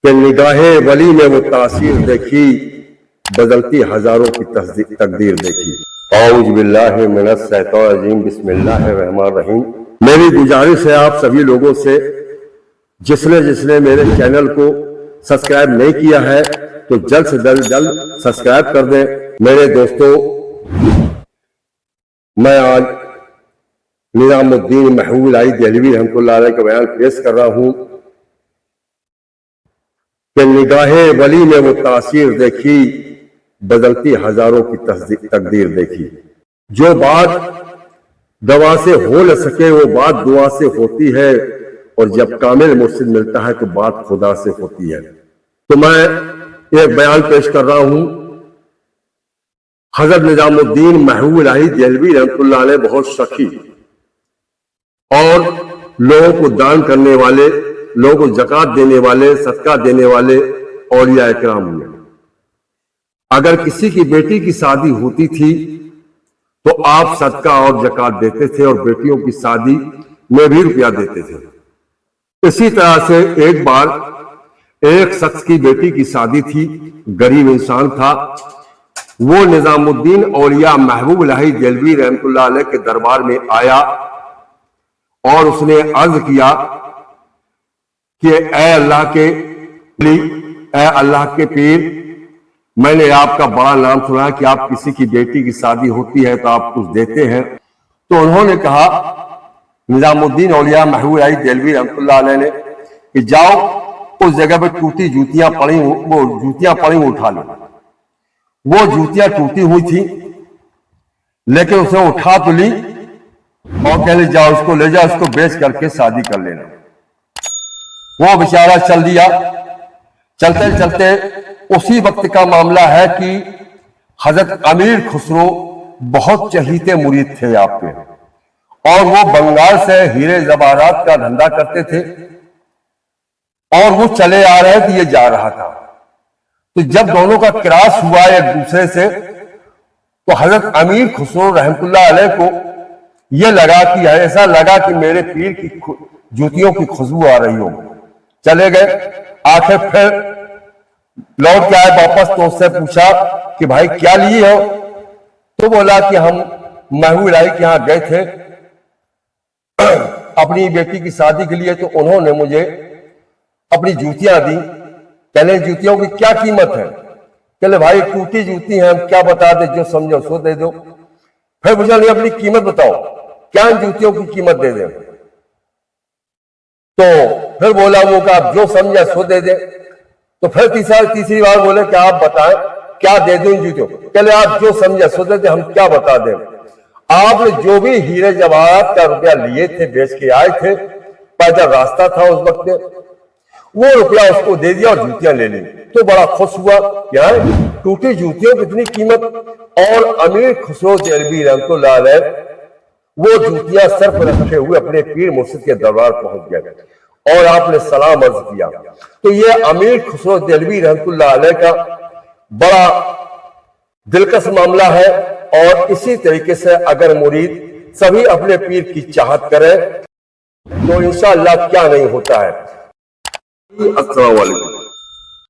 کہ نگاہ ولی میں وہ تاثیر دیکھی، بدلتی ہزاروں کی تقدیر دیکھی۔ اعوذ باللہ من الشیطان الرجیم، بسم اللہ الرحمن الرحیم۔ میری گزارش ہے آپ سبھی لوگوں سے، جس نے میرے چینل کو سبسکرائب نہیں کیا ہے تو جلد سے جلد سبسکرائب کر دیں۔ میرے دوستو، میں آج نظام الدین محبوب الہی دہلوی رحمۃ اللہ علیہ کا بیان پیش کر رہا ہوں کہ نگاہ ولی میں وہ تاثیر دیکھی، بدلتی ہزاروں کی تقدیر دیکھی۔ جو بات دوا سے ہو نہ سکے وہ بات دعا سے ہوتی ہے، اور جب کامل مرشد ملتا ہے تو بات خدا سے ہوتی ہے۔ تو میں ایک بیان پیش کر رہا ہوں۔ حضرت نظام الدین محبوب الہی دہلوی رحمۃ اللہ علیہ بہت سخی اور لوگوں کو دان کرنے والے، لوگوں کو زکوٰۃ دینے والے، صدقہ دینے والے اولیاء اکرام ہوئے۔ اگر کسی کی بیٹی کی شادی ہوتی تھی تو آپ صدقہ اور زکوٰۃ دیتے تھے، اور بیٹیوں کی شادی میں بھی روپیہ دیتے تھے۔ اسی طرح سے ایک بار ایک شخص کی بیٹی کی شادی تھی، غریب انسان تھا۔ وہ نظام الدین اولیاء محبوب الہی دہلوی رحمۃ اللہ علیہ کے دربار میں آیا اور اس نے عرض کیا کہ اے اللہ کے ولی، اے اللہ کے پیر، میں نے آپ کا بڑا نام سنا کہ آپ کسی کی بیٹی کی شادی ہوتی ہے تو آپ کچھ دیتے ہیں۔ تو انہوں نے کہا، نظام الدین اولیاء محبوب الہی دہلوی رحمۃ اللہ علیہ نے، کہ جاؤ اس جگہ پہ ٹوٹی جوتیاں پڑی، وہ جوتیاں پڑی اٹھا لو۔ وہ جوتیاں ٹوٹی ہوئی تھی، لیکن اسے اٹھا تو لی اور کہنے جاؤ اس کو لے جاؤ، اس کو بیچ کر کے شادی کر لینا۔ وہ بیچارہ چل دیا۔ چلتے چلتے اسی وقت کا معاملہ ہے کہ حضرت امیر خسرو بہت چہیتے مرید تھے آپ کے، اور وہ بنگال سے ہیرے زبارات کا دھندا کرتے تھے، اور وہ چلے آ رہے تھے، یہ جا رہا تھا۔ تو جب دونوں کا کراس ہوا ایک دوسرے سے، تو حضرت امیر خسرو رحمۃ اللہ علیہ کو یہ لگا کہ ایسا لگا کہ میرے پیر کی جوتیوں کی خوشبو آ رہی ہو۔ چلے گئے، آخر پھر لوٹ کے آئے واپس، تو اس سے پوچھا کہ بھائی کیا لیے ہو؟ تو بولا کہ ہم محبوب الہی کے یہاں گئے تھے اپنی بیٹی کی شادی کے لیے، تو انہوں نے مجھے اپنی جوتیاں دی۔ کہنے جوتیوں کی کیا قیمت ہے؟ کہلے بھائی ٹوٹی جوتی ہیں، ہم کیا بتا دیں، جو سمجھو سو دے دو۔ پھر مجھے نہیں، اپنی قیمت بتاؤ، کیا ان جوتیوں کی قیمت دے دیں؟ تو پھر بولا وہ کہ آپ جو سمجھا سو دے دیں۔ تو پھر تیسری بار بولے کہ آپ بتائیں کیا دے دیں ان جوتیوں؟ کہلے آپ جو سمجھا سو دے دیں، ہم کیا بتا دیں۔ آپ نے جو بھی ہیرے جواہرات کا روپیہ لیے تھے، بیچ کے آئے تھے، پیدل راستہ تھا اس وقت میں، وہ روپیہ اس کو دے دیا اور جوتیاں لے لی۔ تو بڑا خوش ہوا، یار ٹوٹی جوتیوں کی اتنی قیمت۔ اور امیر خسرو دہلوی رحمۃ اللہ علیہ وہ جوتیاں سر پر رکھے ہوئے اپنے پیر مرشد کے دربار پہنچ گئے، اور آپ نے سلام عرض کیا۔ تو یہ امیر خسرو دہلوی رحمۃ اللہ علیہ کا بڑا دلکش معاملہ ہے، اور اسی طریقے سے اگر مرید سبھی اپنے پیر کی چاہت کرے تو انشاءاللہ کیا نہیں ہوتا ہے۔ السلام علیکم۔